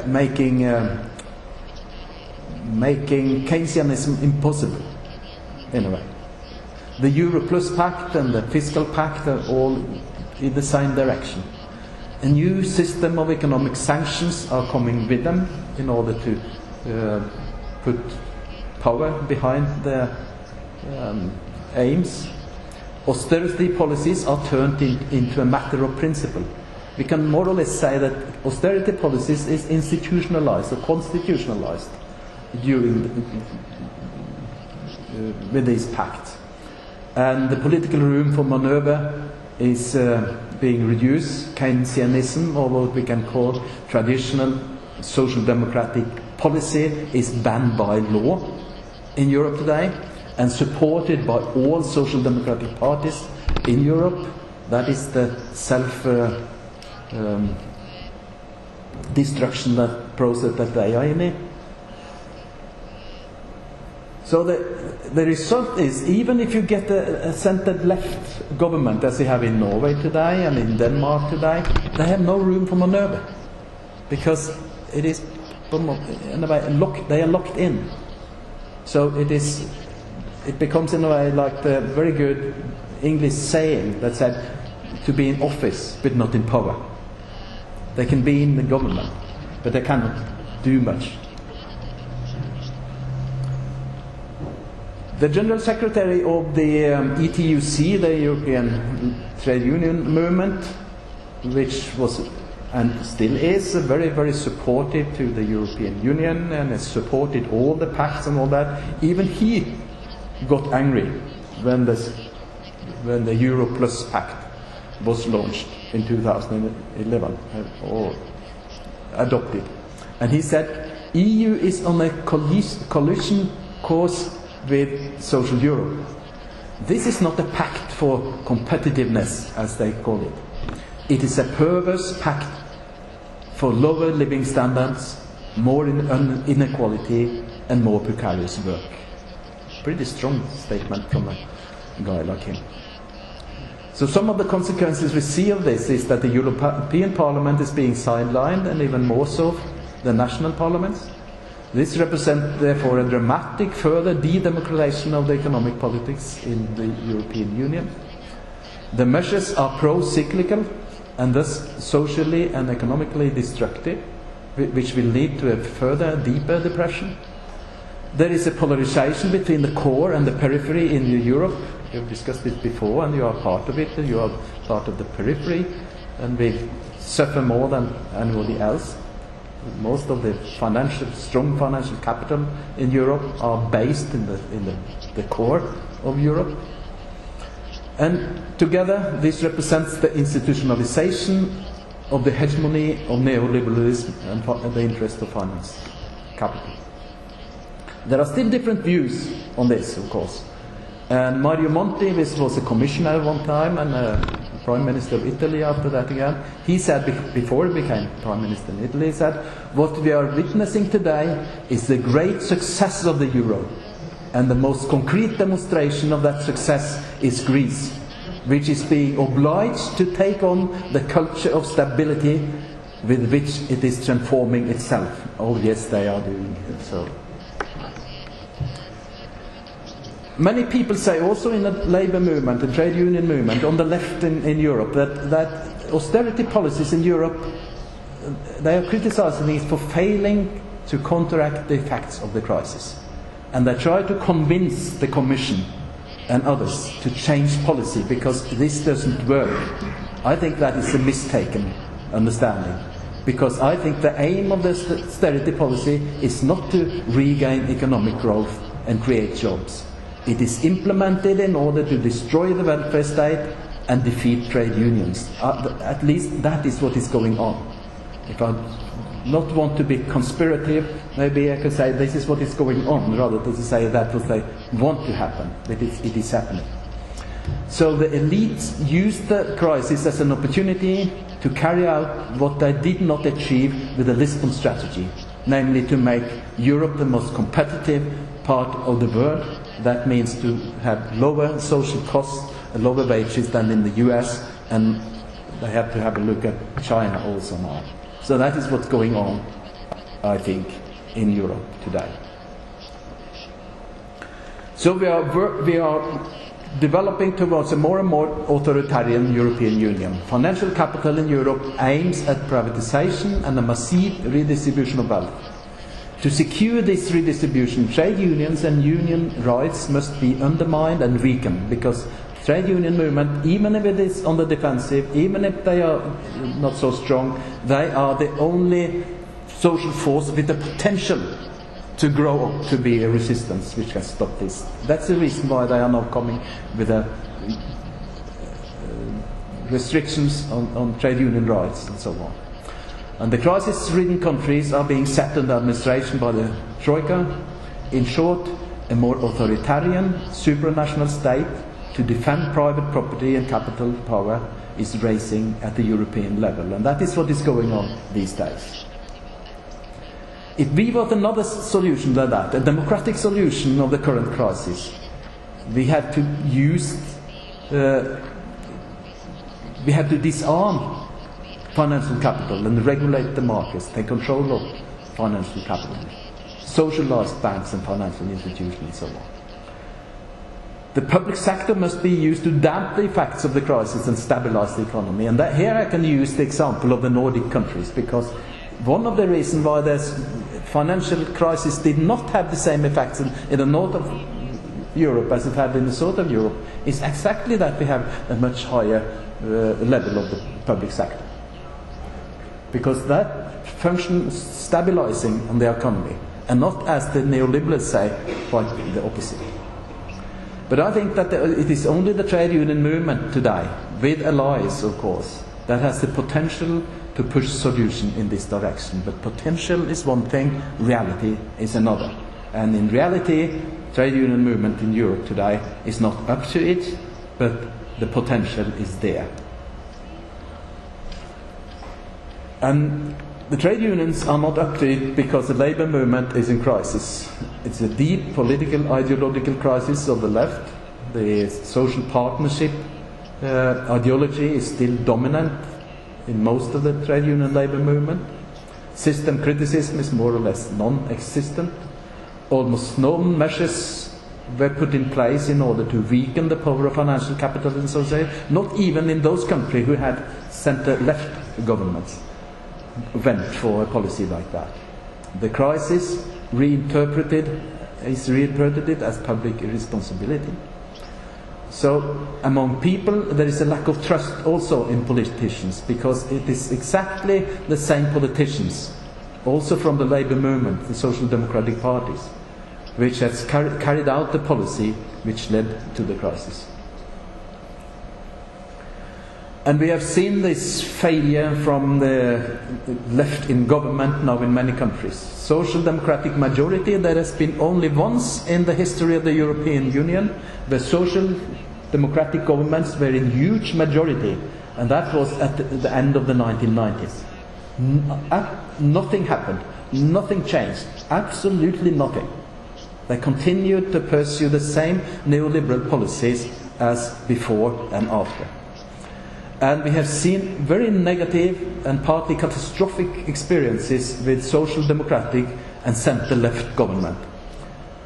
making Keynesianism impossible, in a way. The Euro Plus Pact and the Fiscal Pact are all in the same direction. A new system of economic sanctions are coming with them in order to put power behind their aims. Austerity policies are turned into a matter of principle. We can more or less say that austerity policies is institutionalized or constitutionalized with these pacts. and the political room for maneuver is being reduced. Keynesianism, or what we can call traditional social democratic policy, is banned by law in Europe today and supported by all social democratic parties in Europe. That is the self-destruction process that they are in. So the result is, even if you get a centered left government, as they have in Norway today and in Denmark today, they have no room for maneuver, because it is in a way they are locked in. So it becomes in a way like the very good English saying that said, to be in office but not in power. They can be in the government, but they cannot do much. The General Secretary of the ETUC, the European Trade Union Movement, which was and still is very, very supportive to the European Union and has supported all the pacts and all that, even he got angry when the Euro Plus Pact was launched in 2011 or adopted. And he said, EU is on a collision course with social Europe. This is not a pact for competitiveness, as they call it. It is a perverse pact for lower living standards, more inequality, and more precarious work. Pretty strong statement from a guy like him. So some of the consequences we see of this is that the European Parliament is being sidelined, and even more so the national parliaments. This represents, therefore, a dramatic further de-democratization of the economic politics in the European Union. The measures are pro-cyclical and thus socially and economically destructive, which will lead to a further, deeper depression. There is a polarization between the core and the periphery in Europe. We have discussed this before, and you are part of it. You are part of the periphery, and we suffer more than anybody else. Most of the strong financial capital in Europe are based in the core of Europe. And together this represents the institutionalization of the hegemony of neoliberalism and the interest of finance capital. There are still different views on this, of course. And Mario Monti, this was a commissioner one time and Prime Minister of Italy after that again, he said, before he became Prime Minister in Italy, he said, what we are witnessing today is the great success of the euro. And the most concrete demonstration of that success is Greece, which is being obliged to take on the culture of stability with which it is transforming itself. Oh yes, they are doing it. So many people say also in the labour movement, the trade union movement, on the left in Europe, that austerity policies in Europe, they are criticising it for failing to counteract the effects of the crisis. And they try to convince the Commission and others to change policy because this doesn't work. I think that is a mistaken understanding, because I think the aim of the austerity policy is not to regain economic growth and create jobs. It is implemented in order to destroy the welfare state and defeat trade unions. At least that is what is going on. If I not want to be conspirative, maybe I could say this is what is going on, rather than to say that what they want to happen, but it is happening. So the elites used the crisis as an opportunity to carry out what they did not achieve with the Lisbon strategy, namely to make Europe the most competitive part of the world. That means to have lower social costs and lower wages than in the US, and they have to have a look at China also now. So that is what's going on, I think, in Europe today. So we are developing towards a more and more authoritarian European Union. Financial capital in Europe aims at privatization and a massive redistribution of wealth. To secure this redistribution, trade unions and union rights must be undermined and weakened, because trade union movement, even if it is on the defensive, even if they are not so strong, they are the only social force with the potential to grow up to be a resistance which can stop this. That's the reason why they are now coming with restrictions on trade union rights and so on. And the crisis-ridden countries are being set under administration by the Troika. In short, a more authoritarian supranational state to defend private property and capital power is rising at the European level, and that is what is going on these days. If we want another solution than that, a democratic solution of the current crisis, we have to disarm financial capital and regulate the markets, take control of financial capital, socialize banks and financial institutions and so on. The public sector must be used to damp the effects of the crisis and stabilize the economy. And here I can use the example of the Nordic countries, because one of the reasons why this financial crisis did not have the same effects in the north of Europe as it had in the south of Europe is exactly that we have a much higher level of the public sector. Because that functions stabilizing on the economy, and not, as the neoliberals say, quite the opposite. But I think that it is only the trade union movement today, with allies of course, that has the potential to push solution in this direction. But potential is one thing, reality is another. And in reality, trade union movement in Europe today is not up to it, but the potential is there. And the trade unions are not up to it because the labour movement is in crisis. It's a deep political, ideological crisis of the left. The social partnership ideology is still dominant in most of the trade union labour movement. System criticism is more or less non-existent. Almost no measures were put in place in order to weaken the power of financial capital in society, not even in those countries who had centre-left governments went for a policy like that. The crisis is reinterpreted as public responsibility. So among people there is a lack of trust also in politicians, because it is exactly the same politicians, also from the labour movement, the social democratic parties, which has carried out the policy which led to the crisis. And we have seen this failure from the left in government now in many countries. Social democratic majority, there has been only once in the history of the European Union where social democratic governments were in huge majority, and that was at the end of the 1990s. Nothing happened, nothing changed, absolutely nothing. They continued to pursue the same neoliberal policies as before and after. And we have seen very negative and partly catastrophic experiences with social democratic and centre-left government.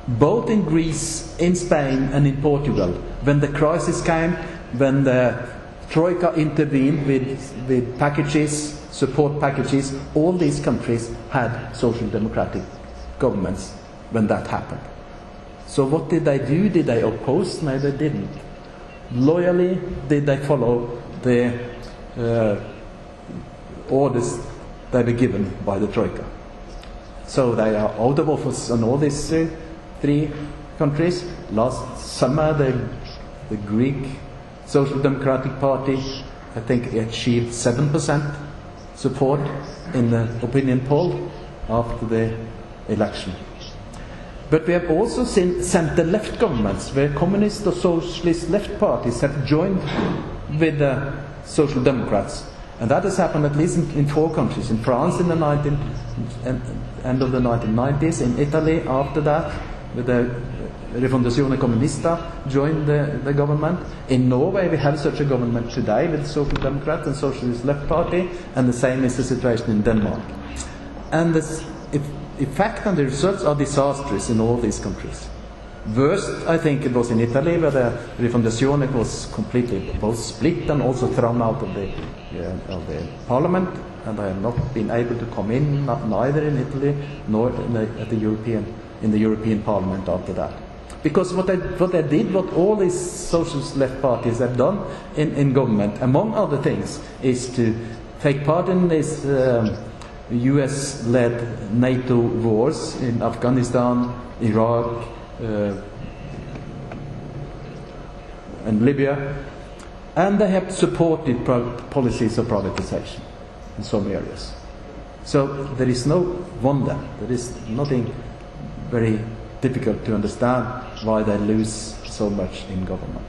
Both in Greece, in Spain and in Portugal, when the crisis came, when the Troika intervened with packages, support packages, all these countries had social democratic governments when that happened. So what did they do? Did they oppose? No, they didn't. Loyally did they follow the orders they were given by the Troika. So they are out of office on all these three countries. Last summer the Greek Social Democratic Party, I think, achieved 7% support in the opinion poll after the election. But we have also seen centre-left governments where communist or socialist left parties have joined with the Social Democrats, and that has happened at least in 4 countries. In France in the end of the 1990s, in Italy after that, with the Rifondazione Comunista joined the government. In Norway we have such a government today with Social Democrats and Socialist Left Party, and the same is the situation in Denmark. And the effect and the results are disastrous in all these countries. Worst, I think, it was in Italy, where the Rifondazione was completely both split and also thrown out of the parliament, and I have not been able to come in, neither in Italy nor in the European Parliament after that. Because what they did, what all these socialist left parties have done in government, among other things, is to take part in this US-led NATO wars in Afghanistan, Iraq, and Libya, and they have supported policies of privatization in some areas. So there is no wonder, there is nothing very difficult to understand why they lose so much in government.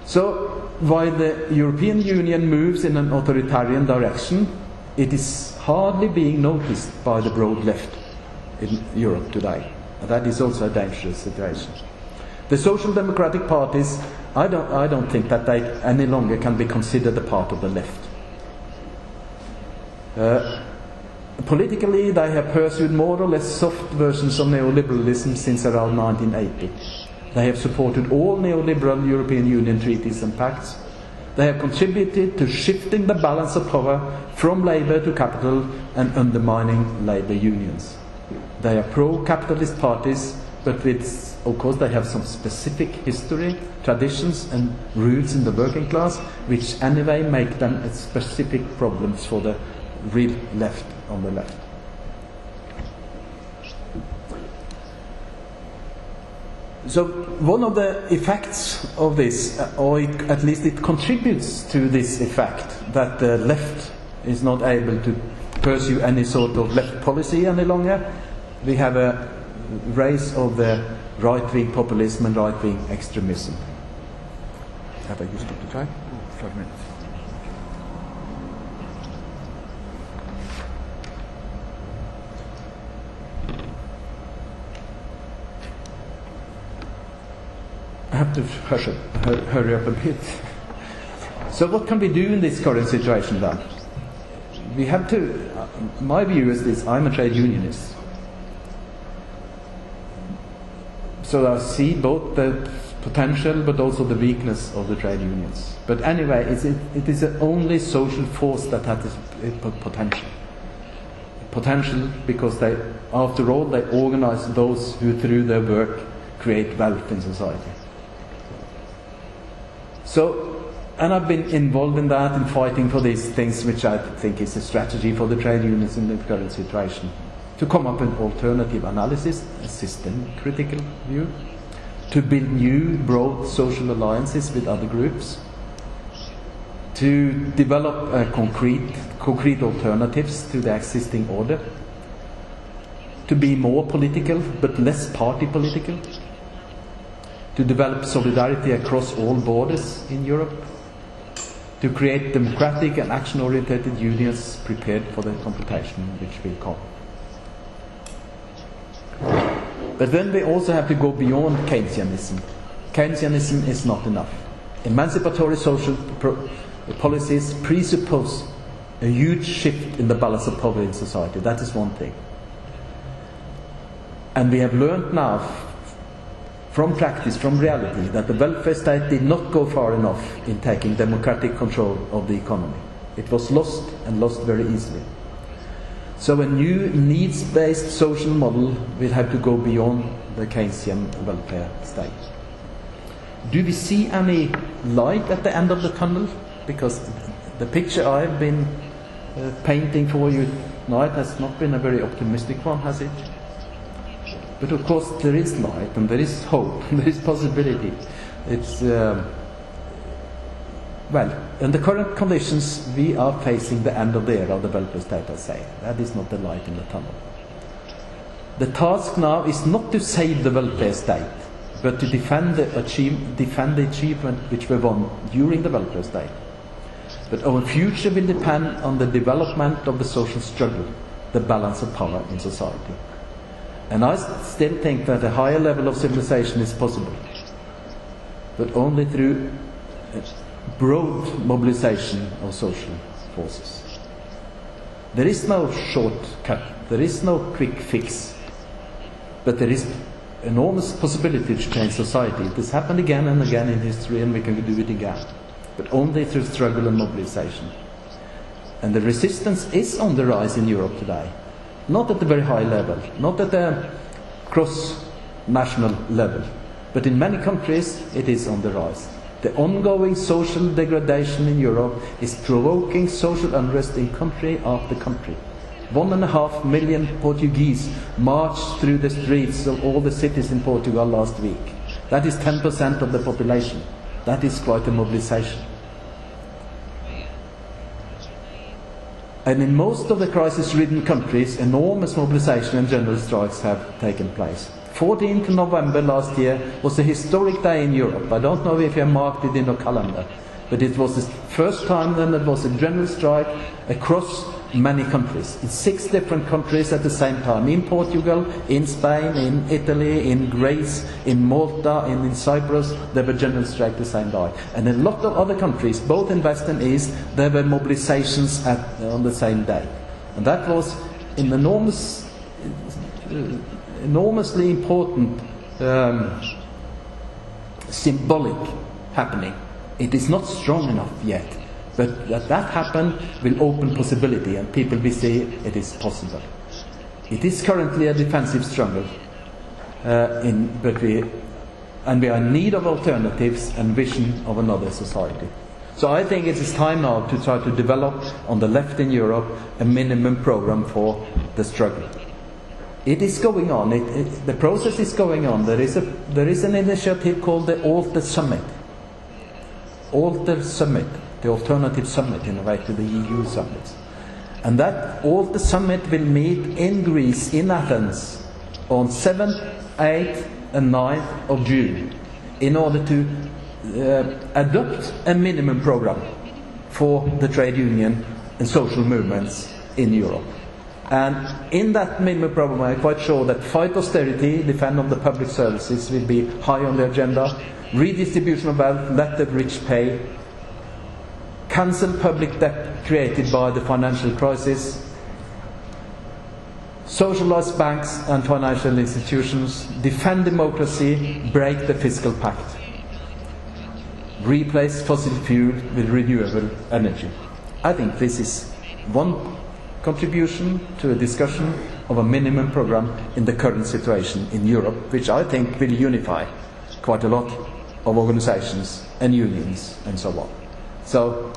So while the European Union moves in an authoritarian direction, it is hardly being noticed by the broad left in Europe today. And that is also a dangerous situation. The social democratic parties, I don't think that they any longer can be considered a part of the left. Politically, they have pursued more or less soft versions of neoliberalism since around 1980. They have supported all neoliberal European Union treaties and pacts. They have contributed to shifting the balance of power from labour to capital and undermining labour unions. They are pro-capitalist parties, but of course they have some specific history, traditions and roots in the working class, which anyway make them specific problems for the real left on the left. So one of the effects of this, or at least it contributes to this effect, that the left is not able to pursue any sort of left policy any longer. We have a rise of the right-wing populism and right-wing extremism. Have I used up the time? 5 minutes. I have to hurry up a bit. So what can we do in this current situation then? We have to, my view is this: I'm a trade unionist. So I see both the potential but also the weakness of the trade unions. But anyway, it is the only social force that has potential. Potential because they, after all, they organize those who through their work create wealth in society. So, and I've been involved in that, in fighting for these things, which I think is a strategy for the trade unions in the current situation. To come up with an alternative analysis, a system critical view, to build new broad social alliances with other groups, to develop concrete alternatives to the existing order, to be more political but less party political, to develop solidarity across all borders in Europe, to create democratic and action-oriented unions prepared for the competition which will come. But then we also have to go beyond Keynesianism. Keynesianism is not enough. Emancipatory social policies presuppose a huge shift in the balance of power in society. That is one thing. And we have learned now from practice, from reality, that the welfare state did not go far enough in taking democratic control of the economy. It was lost, and lost very easily. So a new needs-based social model will have to go beyond the Keynesian welfare state. Do we see any light at the end of the tunnel? Because the picture I've been painting for you tonight has not been a very optimistic one, has it? But of course there is light, and there is hope, and there is possibility. It's well, in the current conditions we are facing the end of the era of the welfare state, I say. That is not the light in the tunnel. The task now is not to save the welfare state, but to defend the achievement which we won during the welfare state. But our future will depend on the development of the social struggle, the balance of power in society. And I still think that a higher level of civilization is possible, but only through broad mobilization of social forces. There is no shortcut, there is no quick fix, but there is enormous possibility to change society. It has happened again and again in history, and we can do it again, but only through struggle and mobilization. And the resistance is on the rise in Europe today. Not at the very high level, not at the cross-national level, but in many countries it is on the rise. The ongoing social degradation in Europe is provoking social unrest in country after country. 1.5 million Portuguese marched through the streets of all the cities in Portugal last week. That is 10% of the population. That is quite a mobilization. And in most of the crisis-ridden countries, enormous mobilization and general strikes have taken place. 14th November last year was a historic day in Europe. I don't know if you have marked it in your calendar, but it was the first time then there was a general strike across many countries, in 6 different countries at the same time, in Portugal, in Spain, in Italy, in Greece, in Malta, in Cyprus. There were general strikes the same day. And in a lot of other countries, both in West and East, there were mobilizations on the same day. And that was an enormously important symbolic happening. It is not strong enough yet, but that happened will open possibility, and people will see it is possible. It is currently a defensive struggle, but we are in need of alternatives and vision of another society. So I think it is time now to try to develop on the left in Europe a minimum program for the struggle. It is going on. The process is going on. There is an initiative called the Alter Summit. Alter Summit, the alternative summit in a way to the EU summits. And that Alter Summit will meet in Greece, in Athens, on 7th, 8th and 9th of June in order to adopt a minimum program for the trade union and social movements in Europe. And in that minimum program, I'm quite sure that fight austerity, defend of the public services will be high on the agenda, redistribution of wealth, let the rich pay, cancel public debt created by the financial crisis, socialise banks and financial institutions, defend democracy, break the fiscal pact, replace fossil fuel with renewable energy. I think this is one contribution to a discussion of a minimum program in the current situation in Europe, which I think will unify quite a lot of organizations and unions and so on. So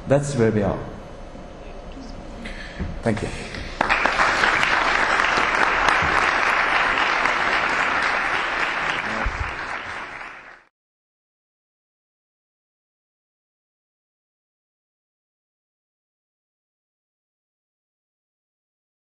that's where we are. Thank you.